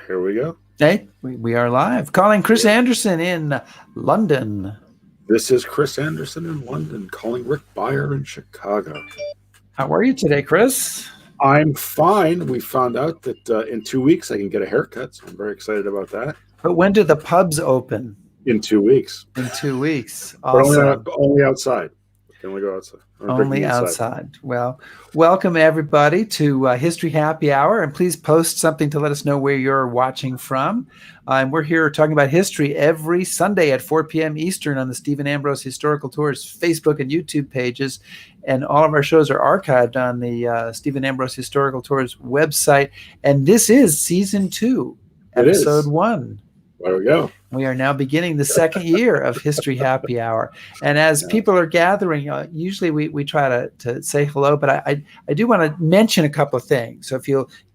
Here we go. Hey, we are live. Calling Chris Anderson in London. This is Chris Anderson in London, calling Rick Beyer in Chicago. How are you today, Chris? I'm fine. We found out that in 2 weeks I can get a haircut, so I'm very excited about that. But when do the pubs open? In 2 weeks. In 2 weeks. Awesome. But only outside. Can only go outside. Only outside. Well, welcome everybody to History Happy Hour, and please post something to let us know where you're watching from. And we're here talking about history every Sunday at 4 p.m. Eastern on the Stephen Ambrose Historical Tours Facebook and YouTube pages. And all of our shows are archived on the Stephen Ambrose Historical Tours website. And this is Season 2, Episode 1. There we go. We are now beginning the second year of History Happy Hour. And as people are gathering, usually we try to say hello, but I do want to mention a couple of things. So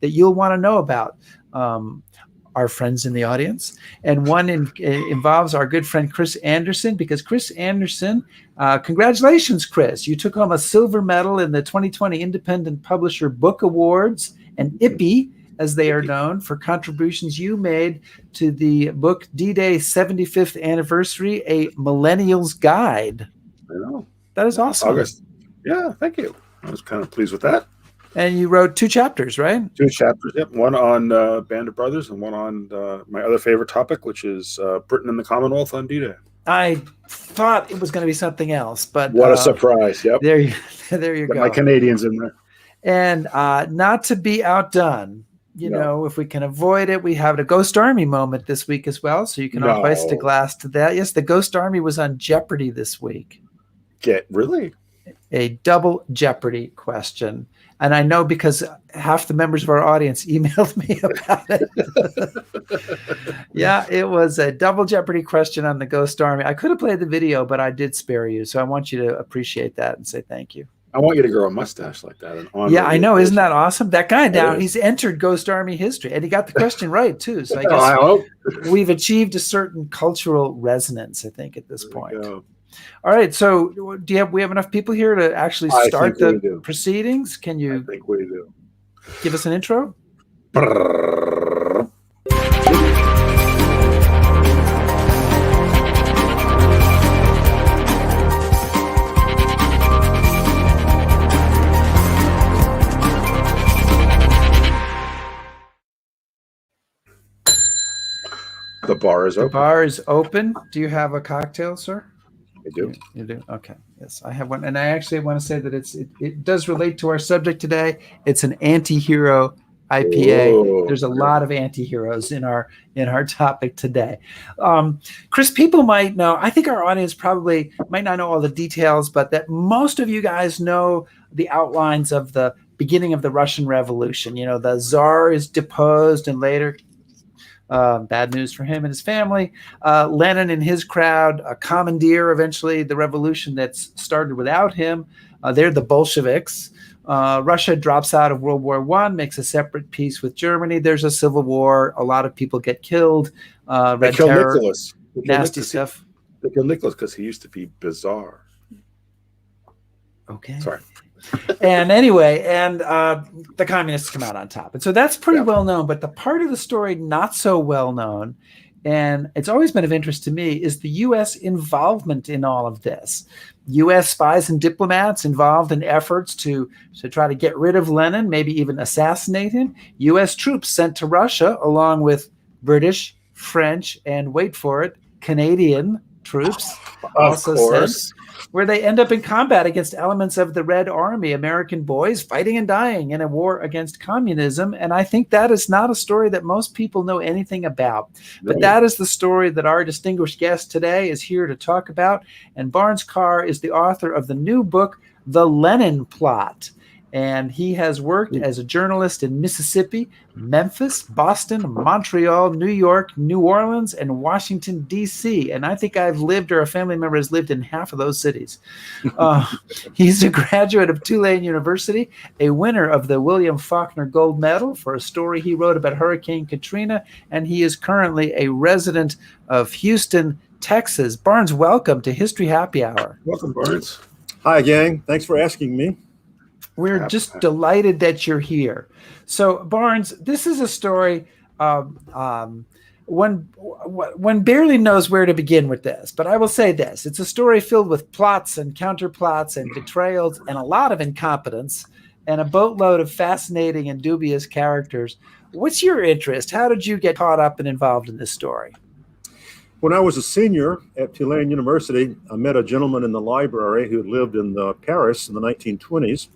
you'll want to know about our friends in the audience. And one involves our good friend Chris Anderson, because Chris Anderson, congratulations, Chris. You took home a silver medal in the 2020 Independent Publisher Book Awards and IPPY, as they are known, for contributions you made to the book D-Day 75th Anniversary, A Millennial's Guide. I know. That is awesome. August. Yeah, thank you. I was kind of pleased with that. And you wrote 2 chapters, right? 2 chapters, yep. One on Band of Brothers and one on my other favorite topic, which is Britain and the Commonwealth on D-Day. I thought it was going to be something else, but... What a surprise, yep. There you go. My Canadians in there. And not to be outdone, if we can avoid it, we have a Ghost Army moment this week as well. So you can all hoist a glass to that. Yes, the Ghost Army was on Jeopardy this week. Really? A double Jeopardy question. And I know because half the members of our audience emailed me about it. Yeah, it was a double Jeopardy question on the Ghost Army. I could have played the video, but I did spare you. So I want you to appreciate that and say thank you. I want you to grow a mustache like that. Yeah, I know. Isn't that awesome? That guy down, he's entered Ghost Army history, and he got the question right, too. So I guess I hope. We've achieved a certain cultural resonance, I think, at this point. All right. So we have enough people here to actually start the proceedings? Can you I think we do. Give us an intro? The bar is open. The bar is open. Do you have a cocktail, sir? I do. You do? Okay. Yes, I have one. And I actually want to say that it does relate to our subject today. It's an anti-hero IPA. Whoa. There's a lot of anti-heroes in our topic today. Chris, people might know, I think our audience probably might not know all the details, but that most of you guys know the outlines of the beginning of the Russian Revolution. The Tsar is deposed and later... bad news for him and his family. Lenin and his crowd commandeer eventually the revolution that's started without him. They're the Bolsheviks. Russia drops out of World War I, makes a separate peace with Germany. There's a civil war. A lot of people get killed. They kill Nicholas. Nasty stuff. They kill Nicholas because he used to be bizarre. Okay. Sorry. And anyway, the communists come out on top. And so that's pretty well known. But the part of the story not so well known, and it's always been of interest to me, is the U.S. involvement in all of this. U.S. spies and diplomats involved in efforts to try to get rid of Lenin, maybe even assassinate him. U.S. troops sent to Russia along with British, French, and wait for it, Canadian troops also sent, where they end up in combat against elements of the Red Army, American boys fighting and dying in a war against communism. And I think that is not a story that most people know anything about. But that is the story that our distinguished guest today is here to talk about. And Barnes Carr is the author of the new book, The Lenin Plot. And he has worked as a journalist in Mississippi, Memphis, Boston, Montreal, New York, New Orleans, and Washington, D.C. And I think I've lived, or a family member has lived in half of those cities. He's a graduate of Tulane University, a winner of the William Faulkner Gold Medal for a story he wrote about Hurricane Katrina. And he is currently a resident of Houston, Texas. Barnes, welcome to History Happy Hour. Welcome, Barnes. Hi, gang. Thanks for asking me. We're just delighted that you're here. So, Barnes, this is a story one barely knows where to begin with this, but I will say this. It's a story filled with plots and counterplots and betrayals and a lot of incompetence and a boatload of fascinating and dubious characters. What's your interest? How did you get caught up and involved in this story? When I was a senior at Tulane University, I met a gentleman in the library who had lived in Paris in the 1920s,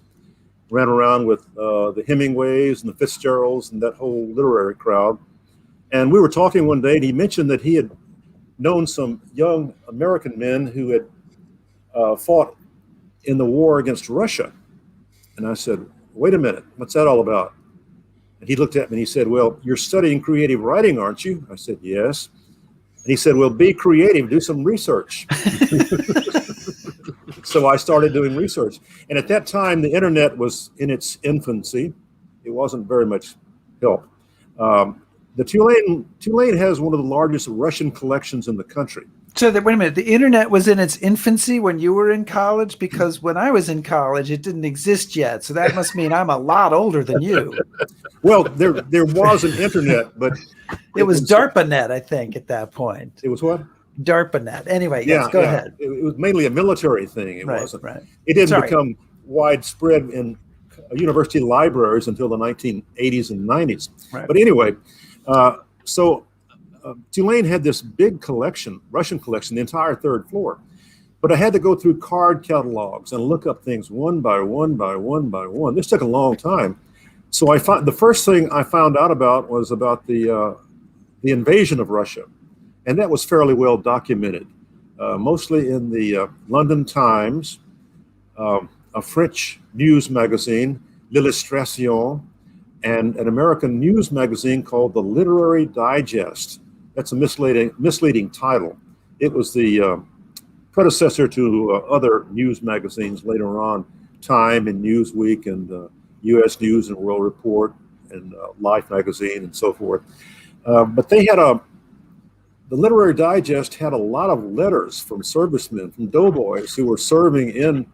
ran around with the Hemingways and the Fitzgeralds and that whole literary crowd. And we were talking one day, and he mentioned that he had known some young American men who had fought in the war against Russia. And I said, wait a minute, what's that all about? And he looked at me and he said, well, you're studying creative writing, aren't you? I said, yes. And he said, well, be creative, do some research. So I started doing research. And at that time, the internet was in its infancy. It wasn't very much help. The Tulane has one of the largest Russian collections in the country. So wait a minute, the internet was in its infancy when you were in college? Because when I was in college, it didn't exist yet. So that must mean I'm a lot older than you. Well, there was an internet, but it was DARPANet, I think, at that point. It was what? DARPANet. Anyway, yes, go ahead. It was mainly a military thing. It wasn't. Right. It didn't become widespread in university libraries until the 1980s and 90s. Right. But anyway, Tulane had this big collection, Russian collection, the entire third floor. But I had to go through card catalogs and look up things one by one by one by one. This took a long time. So the first thing I found out about was about the invasion of Russia. And that was fairly well documented, mostly in the London Times, a French news magazine, L'Illustration, and an American news magazine called the Literary Digest. That's a misleading title. It was the predecessor to other news magazines later on, Time and Newsweek and U.S. News and World Report and Life magazine and so forth. But they had the Literary Digest had a lot of letters from servicemen, from doughboys who were serving in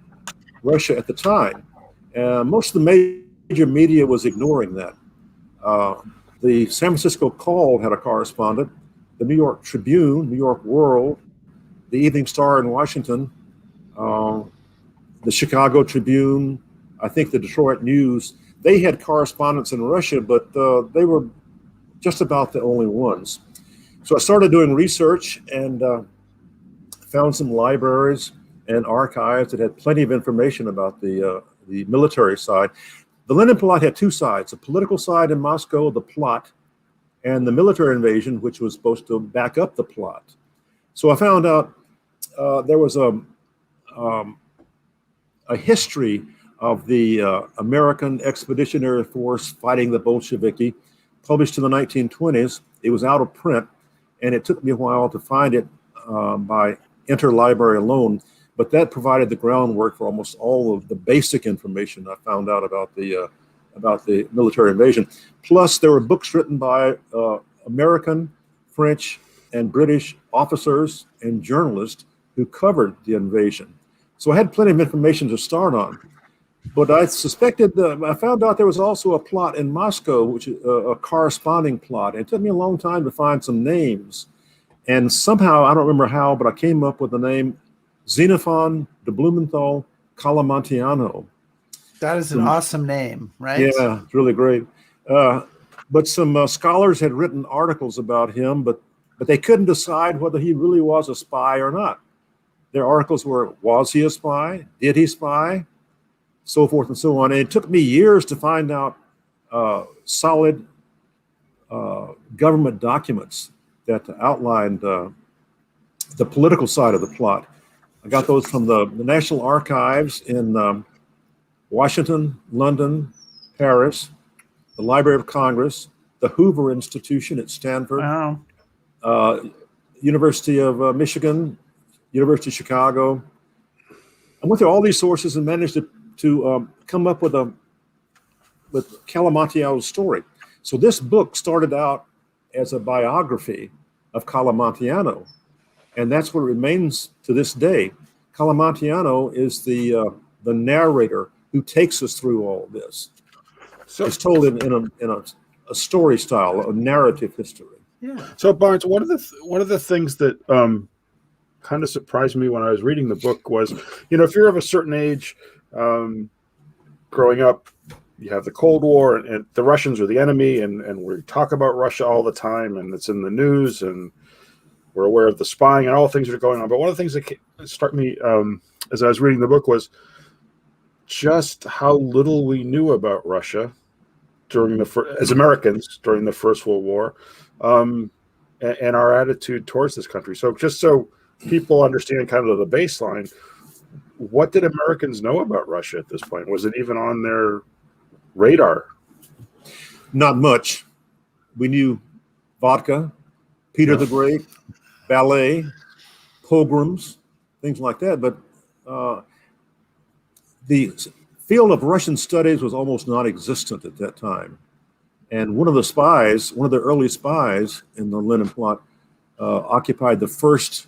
Russia at the time. Most of the major media was ignoring that. The San Francisco Call had a correspondent, the New York Tribune, New York World, the Evening Star in Washington, the Chicago Tribune, I think the Detroit News. They had correspondents in Russia, but they were just about the only ones. So I started doing research and found some libraries and archives that had plenty of information about the military side. The Lenin Plot had two sides, a political side in Moscow, the plot, and the military invasion, which was supposed to back up the plot. So I found out there was a history of the American Expeditionary Force fighting the Bolsheviki, published in the 1920s. It was out of print, and it took me a while to find it by interlibrary loan. But that provided the groundwork for almost all of the basic information I found out about the military invasion. Plus, there were books written by American, French, and British officers and journalists who covered the invasion. So I had plenty of information to start on. But I found out there was also a plot in Moscow, which is a corresponding plot. It took me a long time to find some names. And somehow, I don't remember how, but I came up with the name Xenophon de Blumenthal Calamantiano. That is an awesome name, right? Yeah, it's really great. But some scholars had written articles about him, but they couldn't decide whether he really was a spy or not. Their articles were, was he a spy? Did he spy? So forth and so on. And it took me years to find out solid government documents that outlined the political side of the plot. I got those from the National Archives in Washington, London, Paris, the Library of Congress, the Hoover Institution at Stanford, University of Michigan, University of Chicago. I went through all these sources and managed to come up with Calamantiano's story. So this book started out as a biography of Calamantiano, and that's what remains to this day. Calamantiano is the narrator who takes us through all this. So it's told in a story style, a narrative history. Yeah. So Barnes, one of the things that kind of surprised me when I was reading the book was, if you're of a certain age, growing up, you have the Cold War, and the Russians are the enemy, and we talk about Russia all the time, and it's in the news, and we're aware of the spying and all the things that are going on. But one of the things that struck me as I was reading the book was just how little we knew about Russia as Americans during the First World War, and our attitude towards this country. So just so people understand kind of the baseline, what did Americans know about Russia at this point? Was it even on their radar? Not much. We knew vodka, Peter the Great, ballet, pogroms, things like that. But the field of Russian studies was almost non-existent at that time. And one of the early spies in the Lenin Plot, occupied the first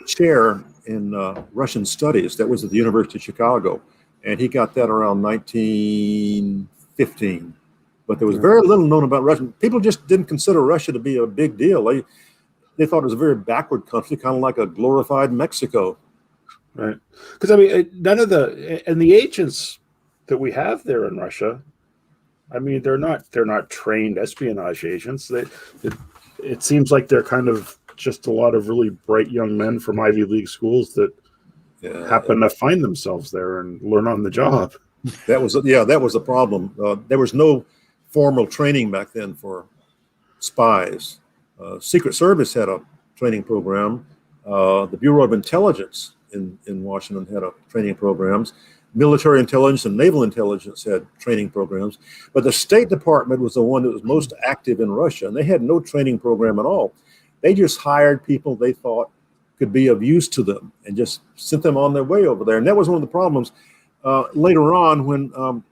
chair in Russian studies. That was at the University of Chicago. And he got that around 1915. But there was very little known about Russia. People just didn't consider Russia to be a big deal. They thought it was a very backward country, kind of like a glorified Mexico. Right. Because, I mean, none of the agents that we have there in Russia, I mean, they're not trained espionage agents. It seems like they're kind of just a lot of really bright young men from Ivy League schools that happen to find themselves there and learn on the job. That was the problem. There was no formal training back then for spies. Secret Service had a training program. The Bureau of Intelligence in Washington had training programs. Military intelligence and naval intelligence had training programs. But the State Department was the one that was most active in Russia, and they had no training program at all. They just hired people they thought could be of use to them and just sent them on their way over there. And that was one of the problems later on when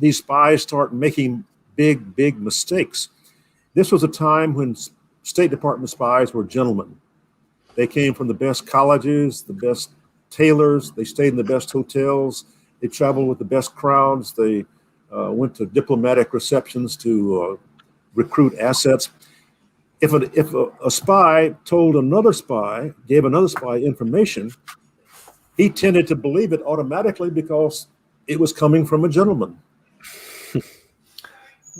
these spies start making big mistakes. This was a time when State Department spies were gentlemen. They came from the best colleges, the best tailors. They stayed in the best hotels. They traveled with the best crowds. They went to diplomatic receptions to recruit assets. If a spy told another spy, gave another spy information, he tended to believe it automatically because it was coming from a gentleman.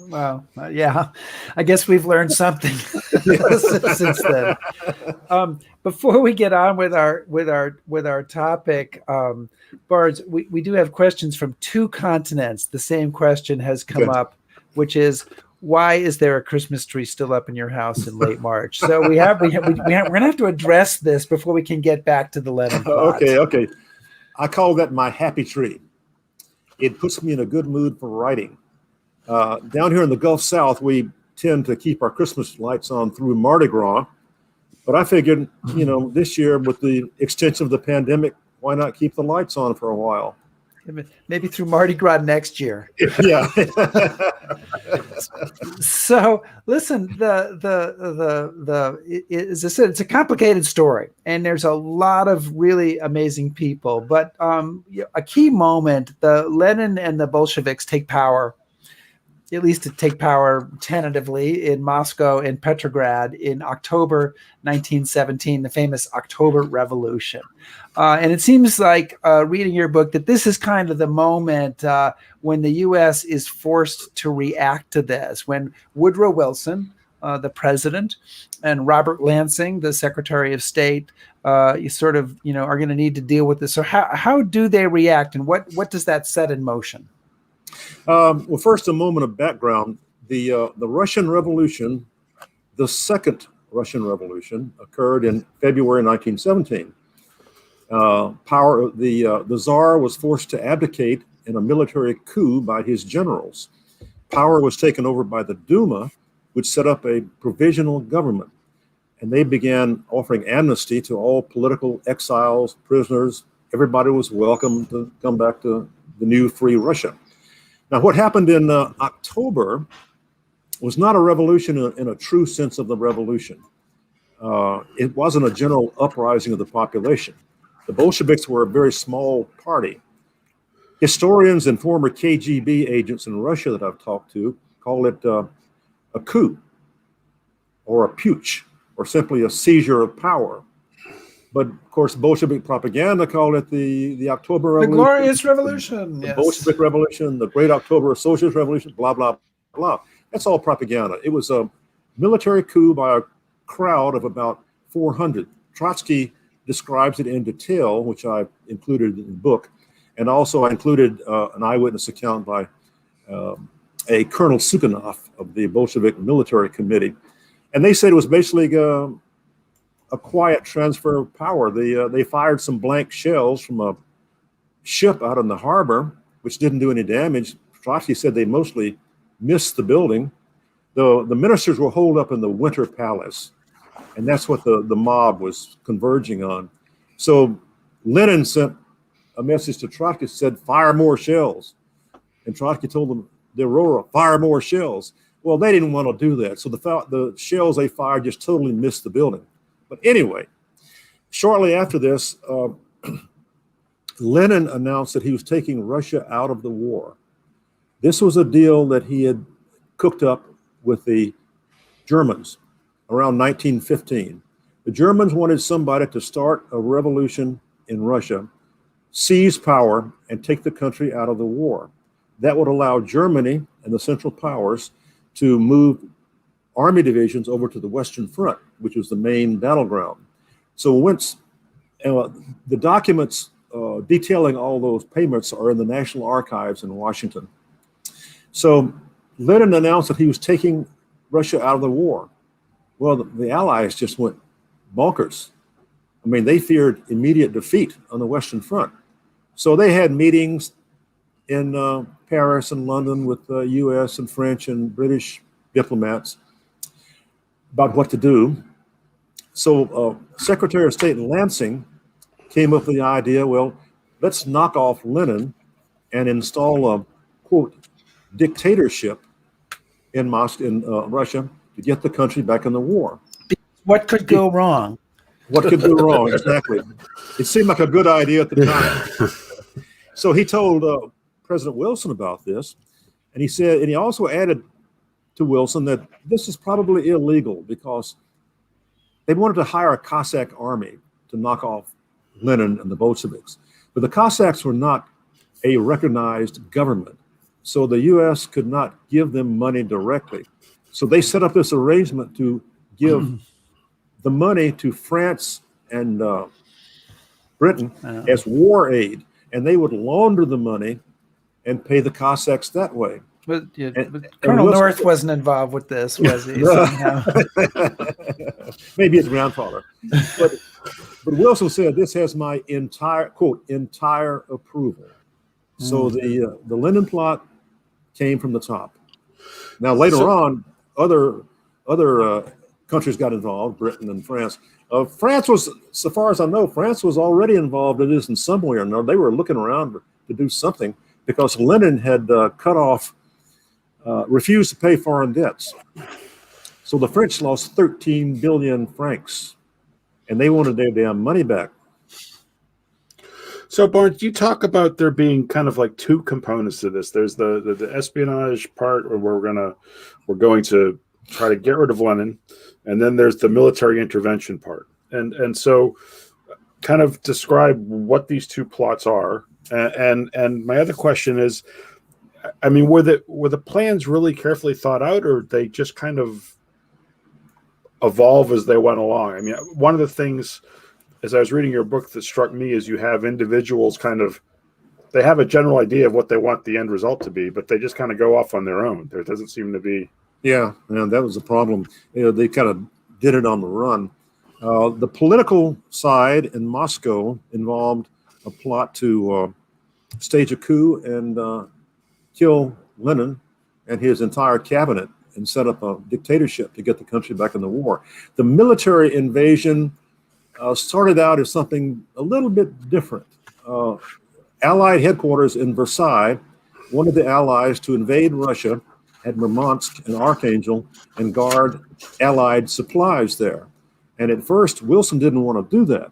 Wow. Yeah, I guess we've learned something since then. Before we get on with our topic, Barnes, we do have questions from two continents. The same question has come up, which is, why is there a Christmas tree still up in your house in late March? So we're gonna have to address this before we can get back to the Lenin Plot. Okay. I call that my happy tree. It puts me in a good mood for writing. Down here in the Gulf South, we tend to keep our Christmas lights on through Mardi Gras. But I figured, this year with the extension of the pandemic, why not keep the lights on for a while? Maybe through Mardi Gras next year. Yeah. So listen, as I said, it's a complicated story, and there's a lot of really amazing people. But a key moment: the Lenin and the Bolsheviks take power. At least to take power tentatively in Moscow and Petrograd in October 1917, the famous October Revolution. And it seems like reading your book that this is kind of the moment when the U.S. is forced to react to this, when Woodrow Wilson, the president, and Robert Lansing, the Secretary of State, are going to need to deal with this. So how do they react, and what does that set in motion? Well, first, a moment of background. The Russian Revolution, the second Russian Revolution, occurred in February 1917. The Tsar was forced to abdicate in a military coup by his generals. Power was taken over by the Duma, which set up a provisional government. And they began offering amnesty to all political exiles, prisoners. Everybody was welcome to come back to the new free Russia. Now, what happened in October was not a revolution in a true sense of the revolution. It wasn't a general uprising of the population. The Bolsheviks were a very small party. Historians and former KGB agents in Russia that I've talked to call it a coup or a putsch or simply a seizure of power. But of course, Bolshevik propaganda called it the October The Revolution, glorious revolution. the Yes. Bolshevik Revolution, the Great October Socialist Revolution, blah, blah, blah. That's all propaganda. It was a military coup by a crowd of about 400. Trotsky describes it in detail, which I included in the book. And also I included an eyewitness account by a Colonel Sukhanov of the Bolshevik Military Committee. And they said it was basically a quiet transfer of power. They fired some blank shells from a ship out in the harbor, which didn't do any damage. Trotsky said they mostly missed the building. The ministers were holed up in the Winter Palace, and that's what the mob was converging on. So Lenin sent a message to Trotsky, said, fire more shells. And Trotsky told them, the Aurora, fire more shells. Well, they didn't want to do that. So the shells they fired just totally missed the building. But anyway, shortly after this, Lenin announced that he was taking Russia out of the war. This was a deal that he had cooked up with the Germans around 1915. The Germans wanted somebody to start a revolution in Russia, seize power, and take the country out of the war. That would allow Germany and the Central Powers to move army divisions over to the Western Front, which was the main battleground. So once the documents detailing all those payments are in the National Archives in Washington. So Lenin announced that he was taking Russia out of the war. Well, the Allies just went bonkers. I mean, they feared immediate defeat on the Western Front. So they had meetings in Paris and London with US and French and British diplomats about what to do. So Secretary of State Lansing came up with the idea, well, let's knock off Lenin and install a, quote, dictatorship in Russia to get the country back in the war. What could go wrong? What could go wrong, exactly. It seemed like a good idea at the time. So he told President Wilson about this, and he said, and he also added to Wilson that this is probably illegal because they wanted to hire a Cossack army to knock off Lenin and the Bolsheviks. But the Cossacks were not a recognized government, so the U.S. could not give them money directly. So they set up this arrangement to give the money to France and Britain as war aid, and they would launder the money and pay the Cossacks that way. But, Colonel North wasn't involved with this, was he? Maybe his grandfather. But Wilson said, this has my entire, quote, entire approval. So the Lenin Plot came from the top. Now, later on, other countries got involved, Britain and France. France was, so far as I know, France was already involved in this in some way or another. They were looking around to do something because Lenin had refused to pay foreign debts. So the French lost 13 billion francs, and they wanted their damn money back. So, Barnes, you talk about there being kind of like two components to this. There's the espionage part, where we're going to try to get rid of Lenin, and then there's the military intervention part. And so, kind of describe what these two plots are. And my other question is, I mean, were the plans really carefully thought out, or they just kind of evolve as they went along? I mean, one of the things, as I was reading your book, that struck me is you have individuals they have a general idea of what they want the end result to be, but they just kind of go off on their own. There doesn't seem to be. Yeah, that was the problem. They kind of did it on the run. The political side in Moscow involved a plot to stage a coup and kill Lenin and his entire cabinet and set up a dictatorship to get the country back in the war. The military invasion started out as something a little bit different. Allied headquarters in Versailles wanted the Allies to invade Russia at Murmansk and Archangel and guard Allied supplies there. And at first, Wilson didn't want to do that.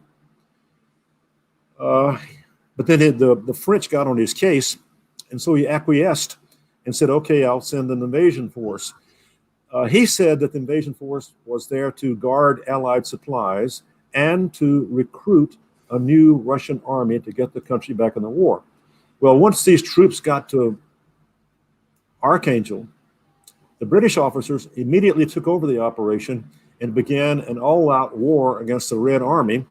But then the French got on his case, and so he acquiesced and said, okay, I'll send an invasion force. He said that the invasion force was there to guard Allied supplies and to recruit a new Russian army to get the country back in the war. Well, once these troops got to Archangel, the British officers immediately took over the operation and began an all-out war against the Red Army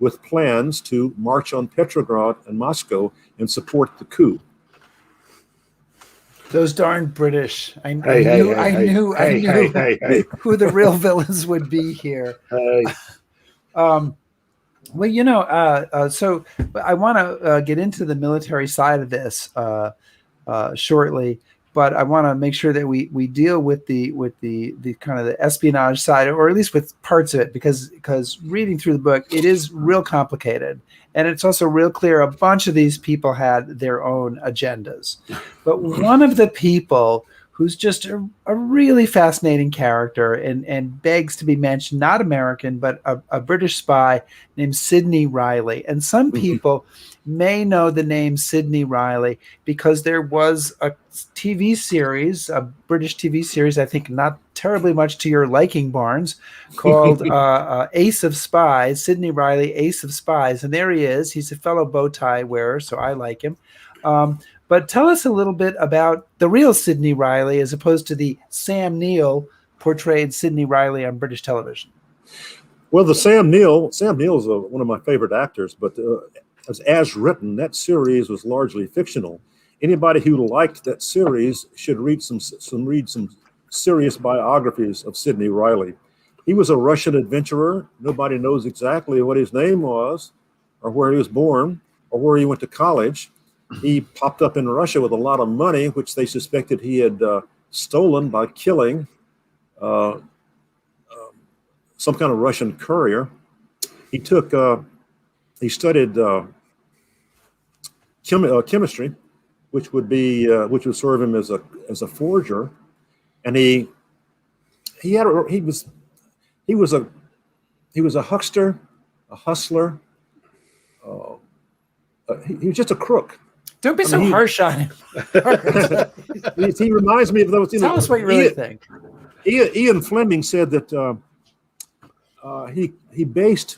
with plans to march on Petrograd and Moscow and support the coup. Those darn British. I knew who the real villains would be here. Well, so I want to get into the military side of this shortly, but I want to make sure that we deal with the kind of the espionage side, or at least with parts of it, because reading through the book, it is real complicated, and it's also real clear a bunch of these people had their own agendas. But one of the people who's just a really fascinating character and begs to be mentioned, not American, but a British spy named Sidney Riley. And some people may know the name Sidney Riley because there was a TV series, a British TV series, I think not terribly much to your liking, Barnes, called Ace of Spies, Sidney Riley, Ace of Spies. And there he is. He's a fellow bow tie wearer, so I like him. But tell us a little bit about the real Sidney Riley as opposed to the Sam Neill-portrayed Sidney Riley on British television. Well, the Sam Neill is one of my favorite actors, but as written, that series was largely fictional. Anybody who liked that series should read some serious biographies of Sidney Riley. He was a Russian adventurer. Nobody knows exactly what his name was, or where he was born, or where he went to college. He popped up in Russia with a lot of money, which they suspected he had stolen by killing some kind of Russian courier. He studied chemistry, which would serve him as a forger, and he was a huckster, a hustler. He was just a crook. Don't be so harsh on him. He reminds me of those. Tell us what you really think. Ian Fleming said that he based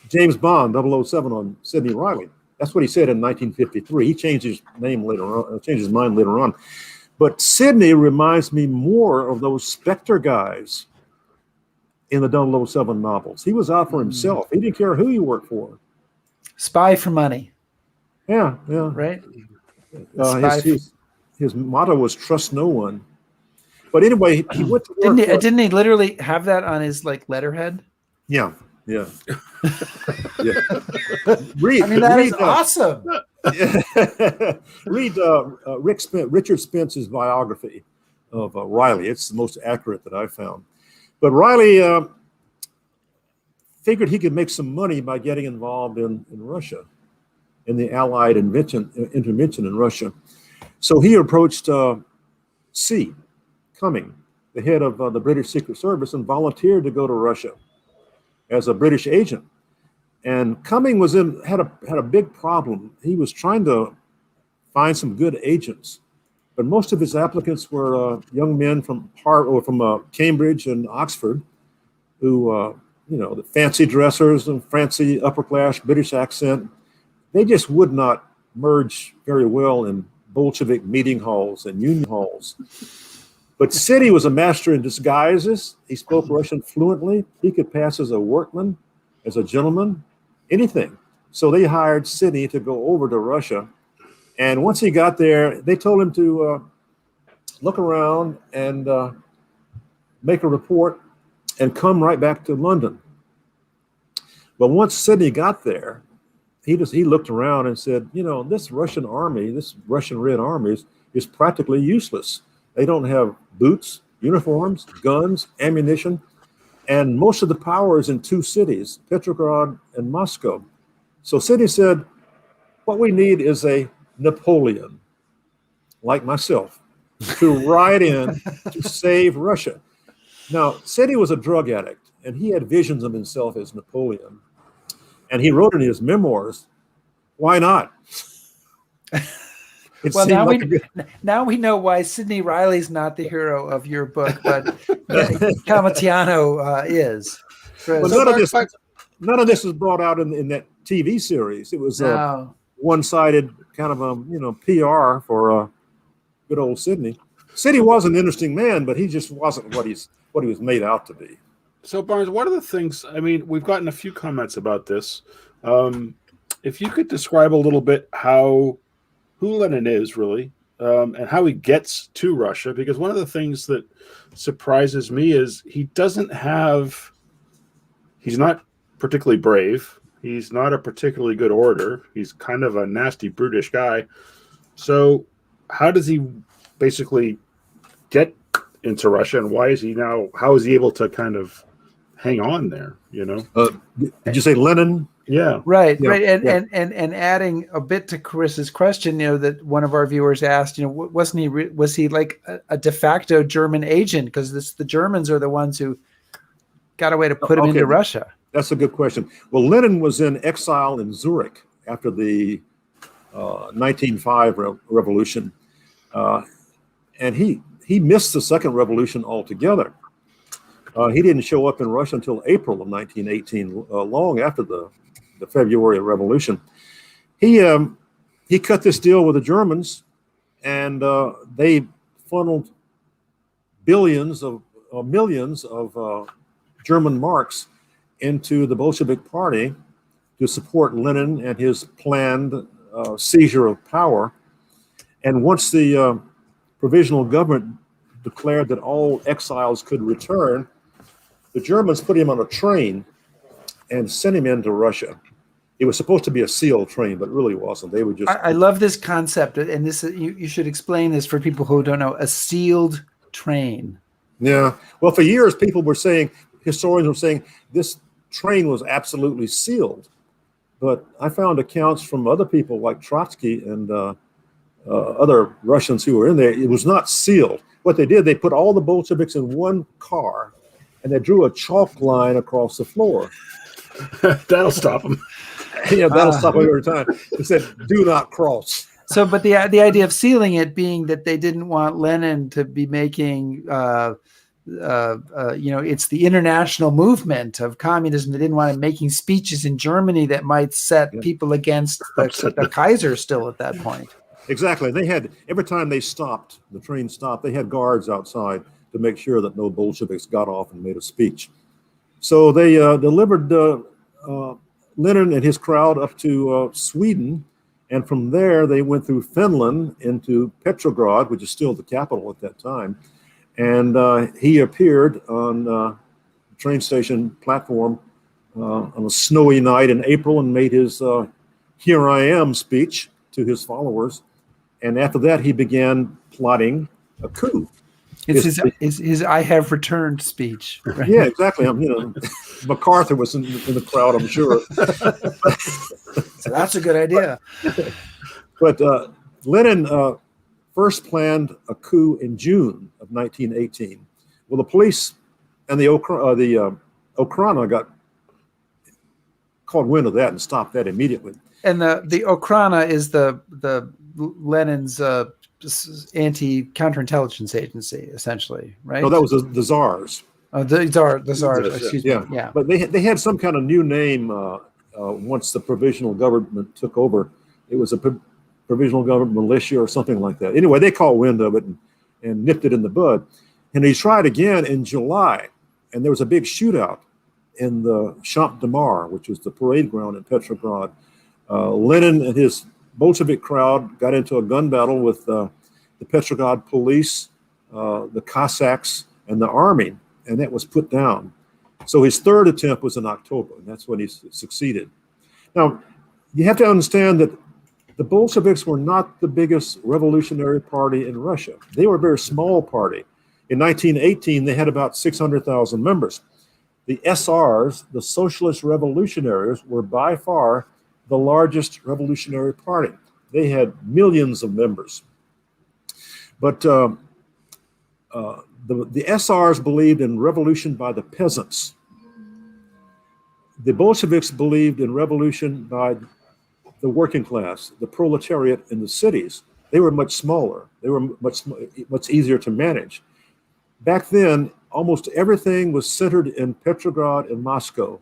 James Bond 007 on Sidney Riley. That's what he said in 1953. He changed his mind later on. But Sidney reminds me more of those Spectre guys in the 007 novels. He was out for himself. He didn't care who he worked for. Spy for money. Yeah. Right? His motto was trust no one. But anyway, he went to work. Didn't he literally have that on his letterhead? Yeah. That is awesome. Read Richard Spence's biography of Riley. It's the most accurate that I found. But Riley figured he could make some money by getting involved in Russia, in the Allied intervention in Russia. So he approached Cumming, the head of the British Secret Service, and volunteered to go to Russia as a British agent. And Cumming had a big problem. He was trying to find some good agents, but most of his applicants were young men from Cambridge and Oxford, who the fancy dressers and fancy upper class British accent. They just would not merge very well in Bolshevik meeting halls and union halls. But Sidney was a master in disguises. He spoke Russian fluently. He could pass as a workman, as a gentleman, anything. So they hired Sidney to go over to Russia. And once he got there, they told him to look around and make a report and come right back to London. But once Sidney got there, he looked around and said, this Russian army, this Russian Red Army is practically useless. They don't have boots, uniforms, guns, ammunition, and most of the power is in two cities, Petrograd and Moscow. So Sidney said, what we need is a Napoleon, like myself, to ride in to save Russia. Now, Sidney was a drug addict, and he had visions of himself as Napoleon. And he wrote in his memoirs, why not? It Well, seemed like now we know why Sidney Riley's not the hero of your book, but Comitiano is. Well, So, none of this was brought out in that TV series. It was a No. one-sided kind of PR for good old Sidney. Sidney was an interesting man, but he just wasn't what he was made out to be. So, Barnes, what are the things? I mean, we've gotten a few comments about this. If you could describe a little bit who Lenin is really, and how he gets to Russia, because one of the things that surprises me is he's not particularly brave. He's not a particularly good orator. He's kind of a nasty, brutish guy. So how does he basically get into Russia, and how is he able to kind of hang on there, Did you say Lenin? Yeah. Right. Yeah, right. yeah. And adding a bit to Chris's question, that one of our viewers asked, was he like a de facto German agent? Because the Germans are the ones who got a way to put him into Russia. That's a good question. Well, Lenin was in exile in Zurich after the 1905 revolution, and he missed the second revolution altogether. He didn't show up in Russia until April of 1918, long after the February Revolution. He cut this deal with the Germans, and they funneled millions of German marks into the Bolshevik Party to support Lenin and his planned seizure of power. And once the provisional government declared that all exiles could return, the Germans put him on a train and sent him into Russia. It was supposed to be a sealed train, but it really wasn't. They were just... I love this concept, and this you should explain this for people who don't know. A sealed train. Yeah. Well, for years, historians were saying, this train was absolutely sealed. But I found accounts from other people like Trotsky and other Russians who were in there. It was not sealed. What they did, they put all the Bolsheviks in one car, and they drew a chalk line across the floor. That'll stop them. Yeah, that'll stop them every time. It said, "Do not cross." So, but the idea of sealing it being that they didn't want Lenin to be making, it's the international movement of communism. They didn't want him making speeches in Germany that might set people against the Kaiser still at that point. Exactly. They had, every time the train stopped, they had guards outside to make sure that no Bolsheviks got off and made a speech. So they delivered Lenin and his crowd up to Sweden. And from there, they went through Finland into Petrograd, which is still the capital at that time. And he appeared on the train station platform on a snowy night in April and made his "Here I Am" speech to his followers. And after that, he began plotting a coup. It's his "I have returned" speech. Right? Yeah, exactly. MacArthur was in the crowd, I'm sure. So that's a good idea. But Lenin first planned a coup in June of 1918. Well, the police and the Okhrana got caught wind of that and stopped that immediately. And the Okhrana is the Lenin's anti-counterintelligence agency, essentially, right? No, that was the Tsars. The Tsars. Excuse me. Yeah. But they had some kind of new name once the provisional government took over. It was a provisional government militia or something like that. Anyway, they caught wind of it and nipped it in the bud. And he tried again in July, and there was a big shootout in the Champ de Mars, which was the parade ground in Petrograd. Lenin and his Bolshevik crowd got into a gun battle with the Petrograd police, the Cossacks, and the army, and that was put down. So his third attempt was in October, and that's when he succeeded. Now, you have to understand that the Bolsheviks were not the biggest revolutionary party in Russia. They were a very small party. In 1918, they had about 600,000 members. The SRs, the Socialist Revolutionaries, were by far the largest revolutionary party. They had millions of members. But the SRs believed in revolution by the peasants. The Bolsheviks believed in revolution by the working class, the proletariat in the cities. They were much smaller. They were much easier to manage. Back then, almost everything was centered in Petrograd and Moscow.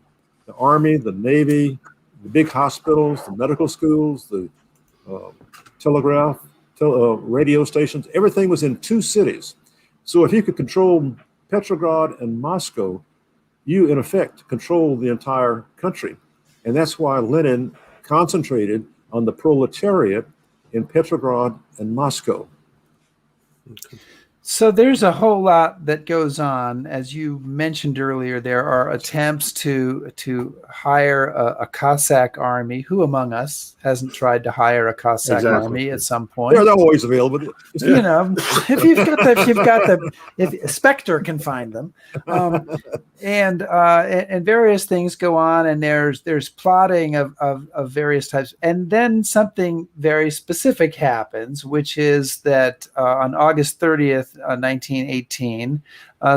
The army, the navy, the big hospitals, the medical schools, the telegraph, radio stations, everything was in two cities. So if you could control Petrograd and Moscow, you in effect control the entire country. And that's why Lenin concentrated on the proletariat in Petrograd and Moscow. So there's a whole lot that goes on. As you mentioned earlier, there are attempts to hire a Cossack army. Who among us hasn't tried to hire a Cossack army at some point? They're always available. You know, if Spectre can find them, and various things go on, and there's plotting of various types, and then something very specific happens, which is that on August 30th. 1918,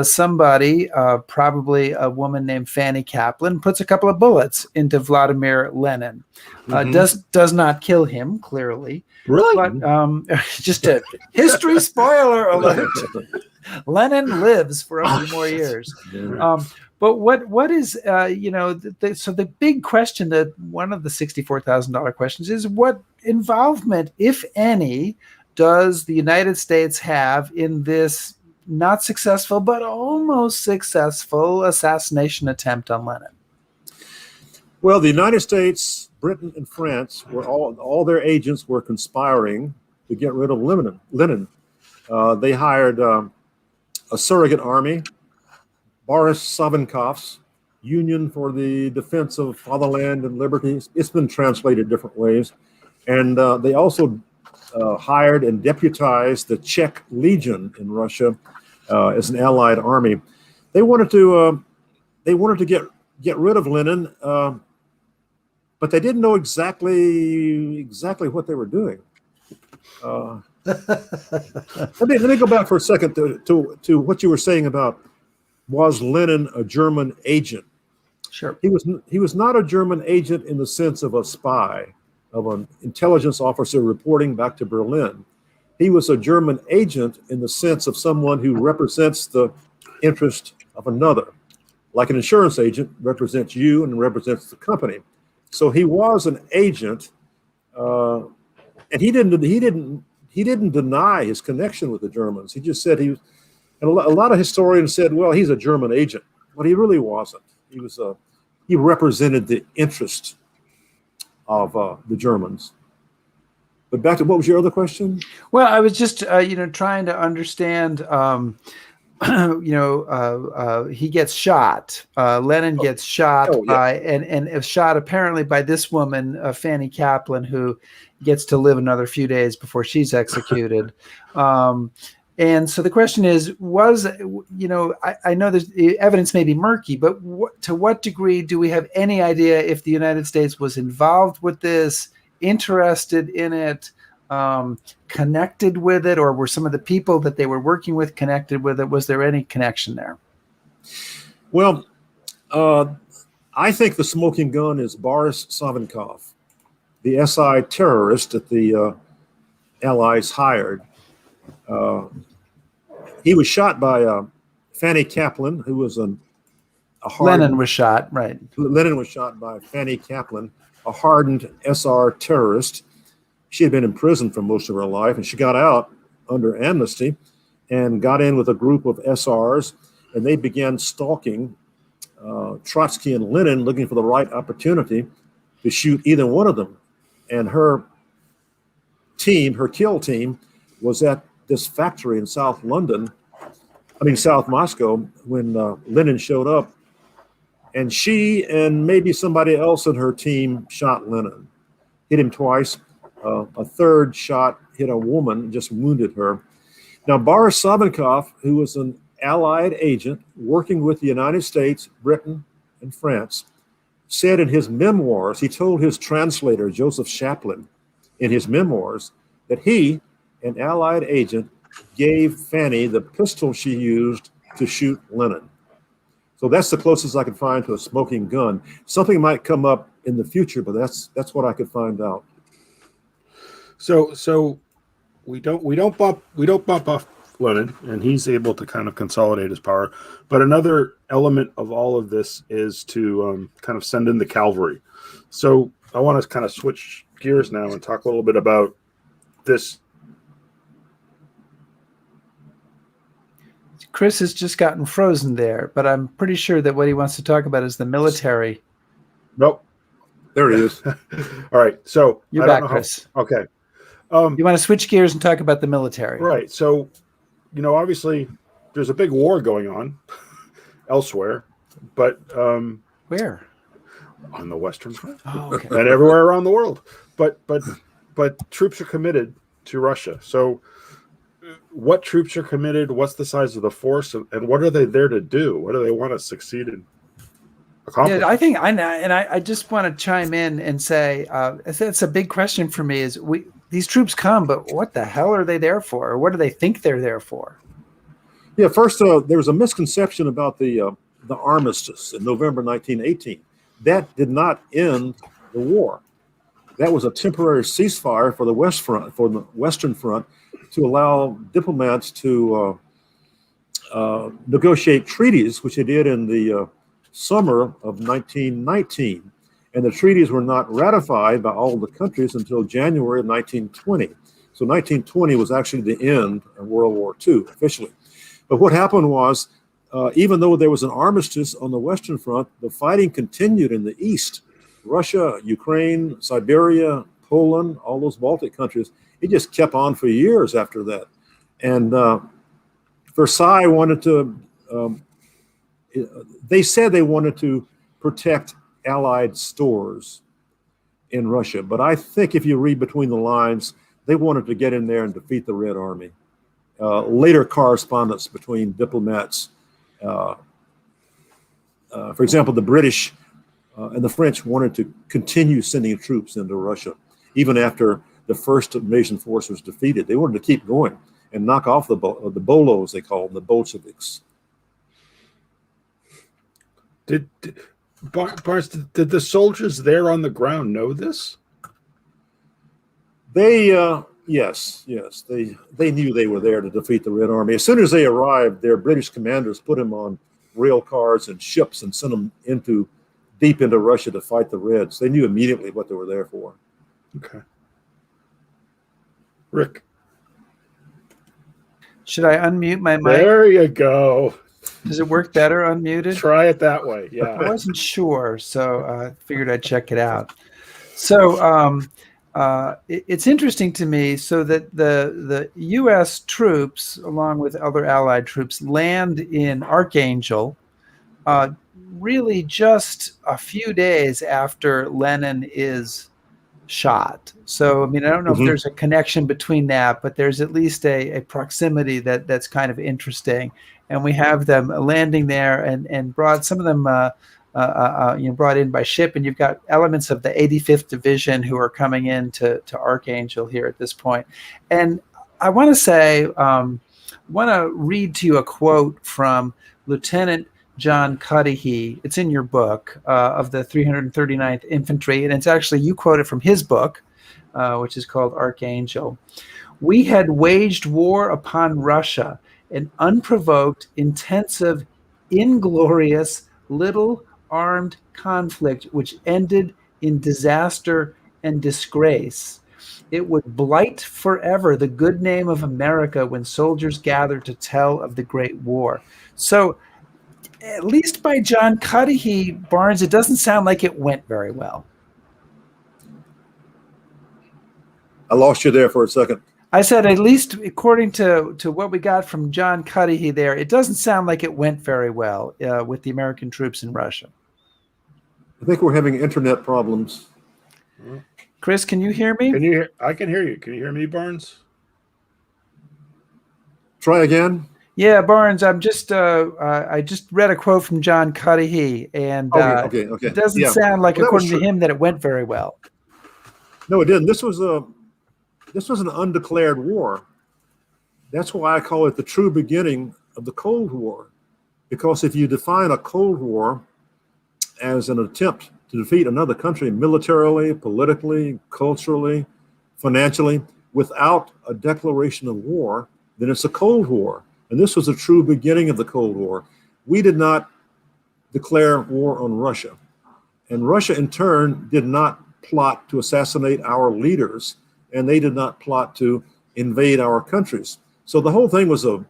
somebody, probably a woman named Fanny Kaplan, puts a couple of bullets into Vladimir Lenin. Does not kill him, clearly. Really? But just a history spoiler alert. Lenin lives for a few more years. But what is, so the big question, that one of the $64,000 questions is, what involvement, if any, does the United States have in this not successful but almost successful assassination attempt on Lenin? Well, the United States, Britain, and France were all their agents were conspiring to get rid of Lenin. They hired a surrogate army, Boris Savinkov's Union for the Defense of Fatherland and Liberty. It's been translated different ways, and they also hired and deputized the Czech Legion in Russia as an allied army. They wanted to get rid of Lenin, but they didn't know exactly what they were doing. Let me go back for a second to what you were saying about, was Lenin a German agent? Sure. He was not a German agent in the sense of a spy, of an intelligence officer reporting back to Berlin. He was a German agent in the sense of someone who represents the interest of another, like an insurance agent represents you and represents the company. So he was an agent, and he didn't deny his connection with the Germans. He just said he was, and a lot of historians said, well, he's a German agent, but he really wasn't. He represented the interest of the Germans. But back to, what was your other question? Well, I was just trying to understand. He gets shot. Lenin gets shot and shot apparently by this woman, Fanny Kaplan, who gets to live another few days before she's executed. And so the question is, I know the evidence may be murky, but to what degree do we have any idea if the United States was involved with this, interested in it, connected with it, or were some of the people that they were working with connected with it? Was there any connection there? Well, I think the smoking gun is Boris Savinkov, the SI terrorist that the Allies hired. He was shot by Fanny Kaplan, who was a hardened... Lenin was shot, right. Lenin was shot by Fanny Kaplan, a hardened SR terrorist. She had been in prison for most of her life, and she got out under amnesty and got in with a group of SRs, and they began stalking Trotsky and Lenin, looking for the right opportunity to shoot either one of them. And her team, her kill team, was at this factory in South Moscow, when Lenin showed up. And she and maybe somebody else in her team shot Lenin, hit him twice. A third shot hit a woman, just wounded her. Now, Boris Savinkov, who was an Allied agent working with the United States, Britain, and France, said in his memoirs, he told his translator, Joseph Chaplin, in his memoirs, that he, an Allied agent, gave Fanny the pistol she used to shoot Lenin. So that's the closest I could find to a smoking gun. Something might come up in the future, but that's what I could find out. So we don't bump off Lenin, and he's able to kind of consolidate his power. But another element of all of this is to kind of send in the cavalry. So I want to kind of switch gears now and talk a little bit about this. Chris has just gotten frozen there, but I'm pretty sure that what he wants to talk about is the military. Nope. There he is. All right. So You're back, Chris. Okay. You want to switch gears and talk about the military. Right. So, obviously there's a big war going on elsewhere, but where? On the Western Front. Oh, okay. And everywhere around the world. But troops are committed to Russia. So what troops are committed? What's the size of the force? And what are they there to do? What do they want to succeed in? Yeah, I think I just want to chime in and say that's a big question for me. Is these troops come, but what the hell are they there for? Or what do they think they're there for? Yeah, first there was a misconception about the armistice in November 1918. That did not end the war. That was a temporary ceasefire for the Western Front, to allow diplomats to negotiate treaties, which they did in the summer of 1919. And the treaties were not ratified by all the countries until January of 1920. So 1920 was actually the end of World War II officially. But what happened was, even though there was an armistice on the Western Front, the fighting continued in the East. Russia, Ukraine, Siberia, Poland, all those Baltic countries, it just kept on for years after that. And Versailles wanted to, they said they wanted to protect Allied stores in Russia. But I think if you read between the lines, they wanted to get in there and defeat the Red Army. Later correspondence between diplomats, for example, the British and the French wanted to continue sending troops into Russia, even after the first invasion force was defeated. They wanted to keep going and knock off the Bolos, they call them, the Bolsheviks. Barnes, did the soldiers there on the ground know this? They, yes, they knew they were there to defeat the Red Army. As soon as they arrived, their British commanders put them on rail cars and ships and sent them deep into Russia to fight the Reds. They knew immediately what they were there for. Okay. Rick. Should I unmute my mic? There you go. Does it work better unmuted? Try it that way. Yeah. I wasn't sure, so I figured I'd check it out. So it's interesting to me. So that the U.S. troops, along with other Allied troops, land in Archangel, really just a few days after Lenin is shot. So, I mean, I don't know if there's a connection between that, but there's at least a proximity that's kind of interesting. And we have them landing there and brought some of them, brought in by ship. And you've got elements of the 85th Division who are coming in to Archangel here at this point. And I want to say, want to read to you a quote from Lieutenant John Cudahy. It's in your book, of the 339th Infantry, and it's actually, you quote it from his book, which is called Archangel. "We had waged war upon Russia, an unprovoked, intensive, inglorious, little armed conflict which ended in disaster and disgrace. It would blight forever the good name of America when soldiers gathered to tell of the Great War." So, at least by John Cudahy, Barnes, it doesn't sound like it went very well. I lost you there for a second. I said, at least according to what we got from John Cudahy there, it doesn't sound like it went very well with the American troops in Russia. I think we're having internet problems. Chris, can you hear me? I can hear you. Can you hear me, Barnes? Try again. Yeah, Barnes, I just read a quote from John Cudahy, and okay. It doesn't sound like, according to him, that it went very well. No, it didn't. This was an undeclared war. That's why I call it the true beginning of the Cold War, because if you define a Cold War as an attempt to defeat another country militarily, politically, culturally, financially, without a declaration of war, then it's a Cold War. And this was a true beginning of the Cold War. We did not declare war on Russia. And Russia, in turn, did not plot to assassinate our leaders, and they did not plot to invade our countries. So the whole thing was a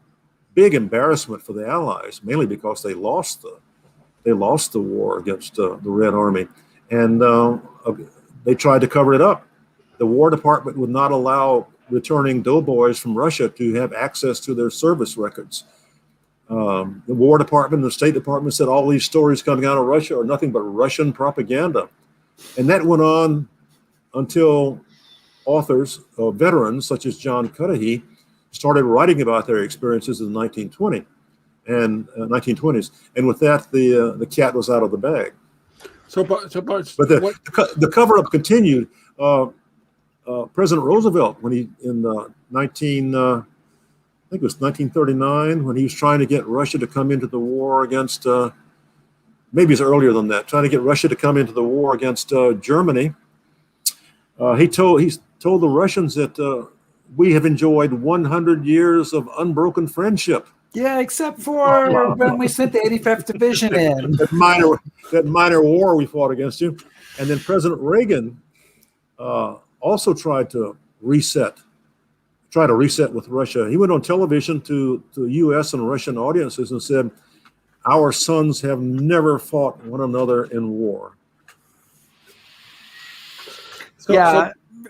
big embarrassment for the Allies, mainly because they lost the war against the Red Army, and they tried to cover it up. The War Department would not allow returning doughboys from Russia to have access to their service records. The War Department and the State Department said all these stories coming out of Russia are nothing but Russian propaganda. And that went on until authors, veterans such as John Cudahy, started writing about their experiences in the 1920s. And with that, the cat was out of the bag. But the cover-up continued. President Roosevelt, when he in I think it was 1939, when he was trying to get Russia to come into the war against, maybe it's earlier than that, trying to get Russia to come into the war against Germany. He told the Russians that we have enjoyed 100 years of unbroken friendship. Yeah, except for when we sent the 85th Division in. that minor war we fought against you. And then President Reagan also tried to reset with Russia. He went on television to U.S. and Russian audiences and said, "Our sons have never fought one another in war."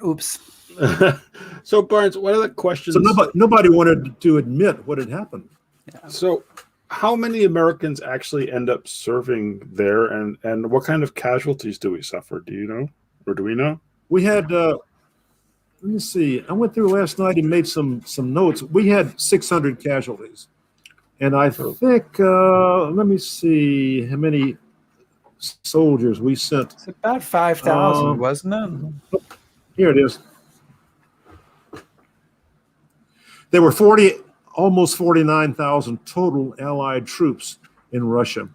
Oops. So Barnes, one of the questions. So nobody wanted to admit what had happened. Yeah. So, how many Americans actually end up serving there, and what kind of casualties do we suffer? Do you know, or do we know? We had. Let me see. I went through last night and made some notes. We had 600 casualties, and I think. Let me see how many soldiers we sent. It's about 5,000, wasn't it? Here it is. There were almost 49,000 total Allied troops in Russia,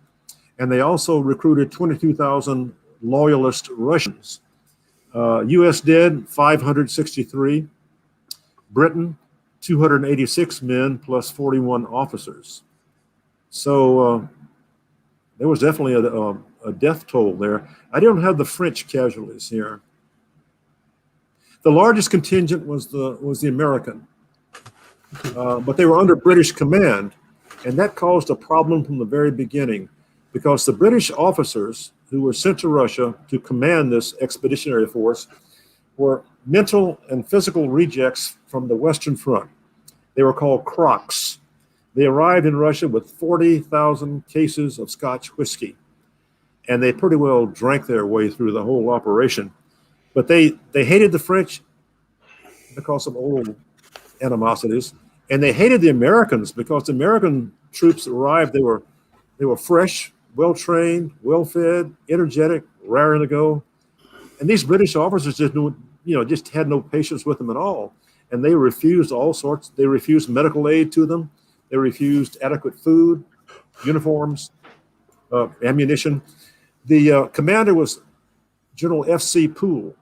and they also recruited 22,000 loyalist Russians. U.S. dead 563, Britain 286 men plus 41 officers. So there was definitely a death toll there. I don't have the French casualties here. The largest contingent was the American, but they were under British command, and that caused a problem from the very beginning, because the British officers who were sent to Russia to command this expeditionary force were mental and physical rejects from the Western Front. They were called crocs. They arrived in Russia with 40,000 cases of Scotch whiskey, and they pretty well drank their way through the whole operation. But they hated the French because of old animosities, and they hated the Americans because the American troops arrived. They were fresh, well-trained, well-fed, energetic, raring to go. And these British officers just had no patience with them at all. And they refused all sorts. They refused medical aid to them. They refused adequate food, uniforms, ammunition. The commander was General F.C. Poole.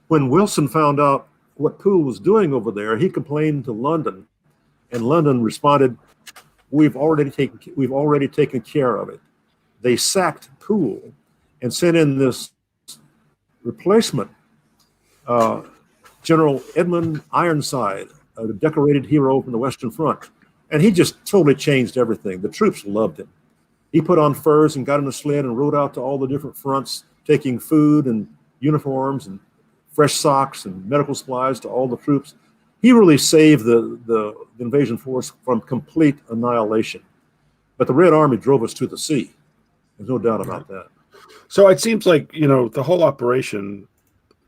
When Wilson found out what Poole was doing over there, he complained to London, and London responded, We've already taken care of it. They sacked Poole and sent in this replacement, General Edmund Ironside, a decorated hero from the Western Front. And he just totally changed everything. The troops loved him. He put on furs and got in a sled and rode out to all the different fronts, taking food and uniforms and fresh socks and medical supplies to all the troops. He really saved the invasion force from complete annihilation. But the Red Army drove us to the sea. There's no doubt about that. So it seems like, the whole operation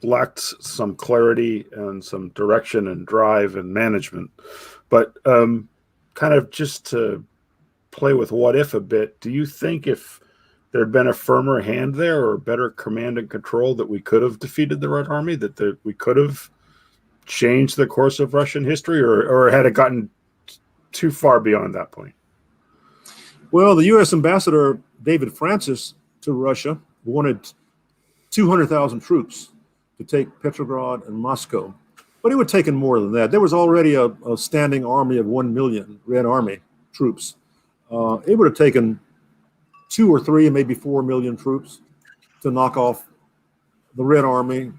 lacked some clarity and some direction and drive and management. But kind of just to play with what if a bit, do you think if there had been a firmer hand there or better command and control that we could have defeated the Red Army, that we could have changed the course of Russian history, or had it gotten too far beyond that point? Well, the U.S. ambassador, David Francis, to Russia wanted 200,000 troops to take Petrograd and Moscow. But it would have taken more than that. There was already a standing army of 1 million Red Army troops. It would have taken 2 or 3, maybe 4 million troops to knock off the Red Army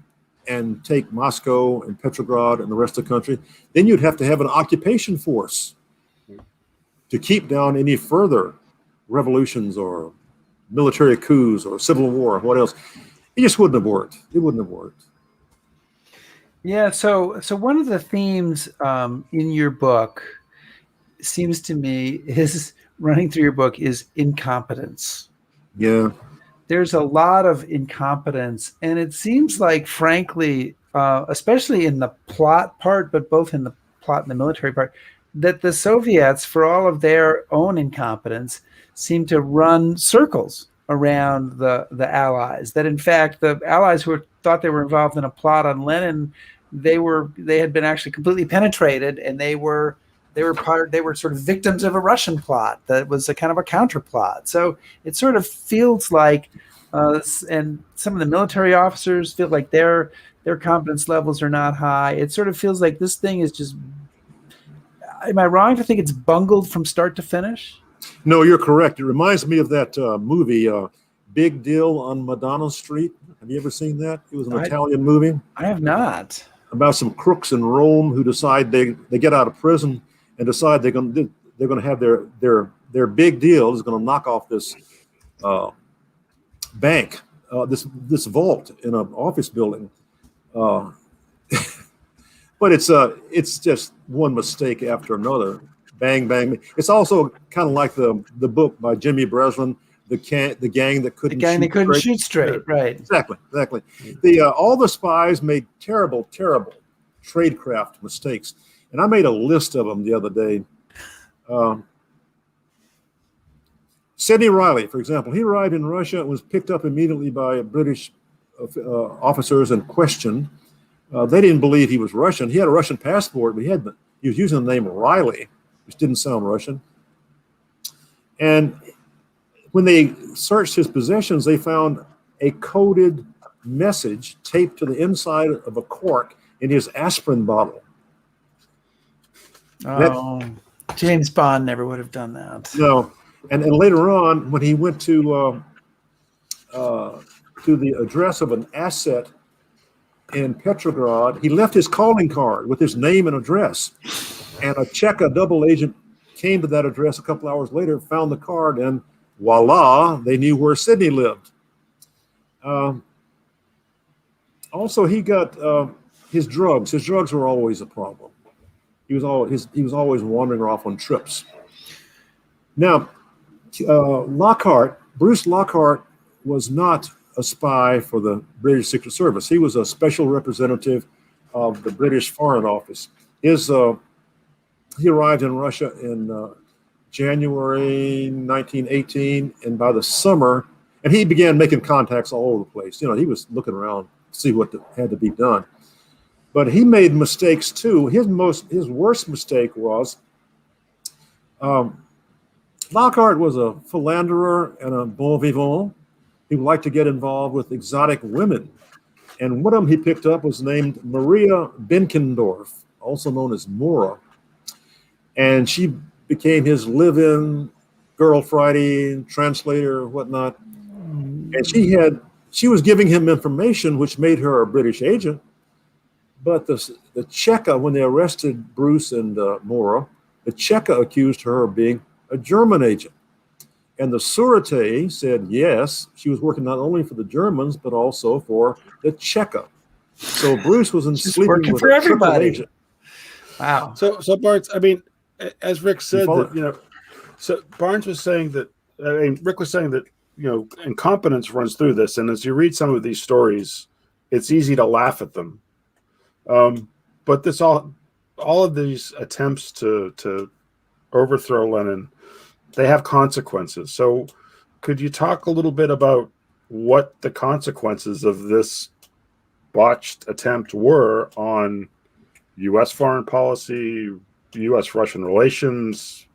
and take Moscow and Petrograd and the rest of the country. Then you'd have to have an occupation force to keep down any further revolutions or military coups or civil war or what else. It just wouldn't have worked. It wouldn't have worked. Yeah. So one of the themes in your book seems to me is running through your book is incompetence. Yeah. There's a lot of incompetence, and it seems like, frankly, especially in the plot part, but both in the plot and the military part, that the Soviets, for all of their own incompetence, seem to run circles around the Allies. That in fact, the Allies who thought they were involved in a plot on Lenin, they had been actually completely penetrated, and they were sort of victims of a Russian plot that was a kind of a counter plot. So it sort of feels like, and some of the military officers feel like their competence levels are not high. It sort of feels like this thing is just. Am I wrong to think it's bungled from start to finish? No, you're correct. It reminds me of that movie, Big Deal on Madonna Street. Have you ever seen that? It was an Italian movie. I have not. About some crooks in Rome who decide they get out of prison and decide they're going to have their big deal is going to knock off this bank, this vault in an office building. But it's just one mistake after another. Bang, bang. It's also kind of like the book by Jimmy Breslin, the gang that couldn't shoot straight. Right. Exactly. All the spies made terrible tradecraft mistakes, and I made a list of them the other day. Sidney Riley, for example, he arrived in Russia and was picked up immediately by British officers and questioned. They didn't believe he was Russian. He had a Russian passport, but he was using the name Riley, which didn't sound Russian. And when they searched his possessions, they found a coded message taped to the inside of a cork in his aspirin bottle. James Bond never would have done that. No. And later on, when he went to the address of an asset in Petrograd, he left his calling card with his name and address. And a Cheka double agent came to that address a couple hours later, found the card, and voila, they knew where Sidney lived. Also, he got his drugs. His drugs were always a problem. He was always wandering off on trips. Now, Bruce Lockhart was not a spy for the British Secret Service. He was a special representative of the British Foreign Office. He arrived in Russia in January 1918, and by the summer, and he began making contacts all over the place. He was looking around to see what had to be done. But he made mistakes too. His worst mistake was Lockhart was a philanderer and a bon vivant. He would like to get involved with exotic women. And one of them he picked up was named Maria Benkendorf, also known as Mora. And she became his live-in girl Friday, translator, whatnot. And she was giving him information which made her a British agent. But the Cheka, when they arrested Bruce and Mora, the Cheka accused her of being a German agent. And the Sûreté said, yes, she was working not only for the Germans, but also for the Cheka. So Bruce was sleeping with a triple agent. Wow. So Barnes, I mean, as Rick said, so Barnes was saying that, Rick was saying that, incompetence runs through this. And as you read some of these stories, it's easy to laugh at them. But this all of these attempts to overthrow Lenin, they have consequences. So could you talk a little bit about what the consequences of this botched attempt were on U.S. foreign policy, U.S.-Russian relations?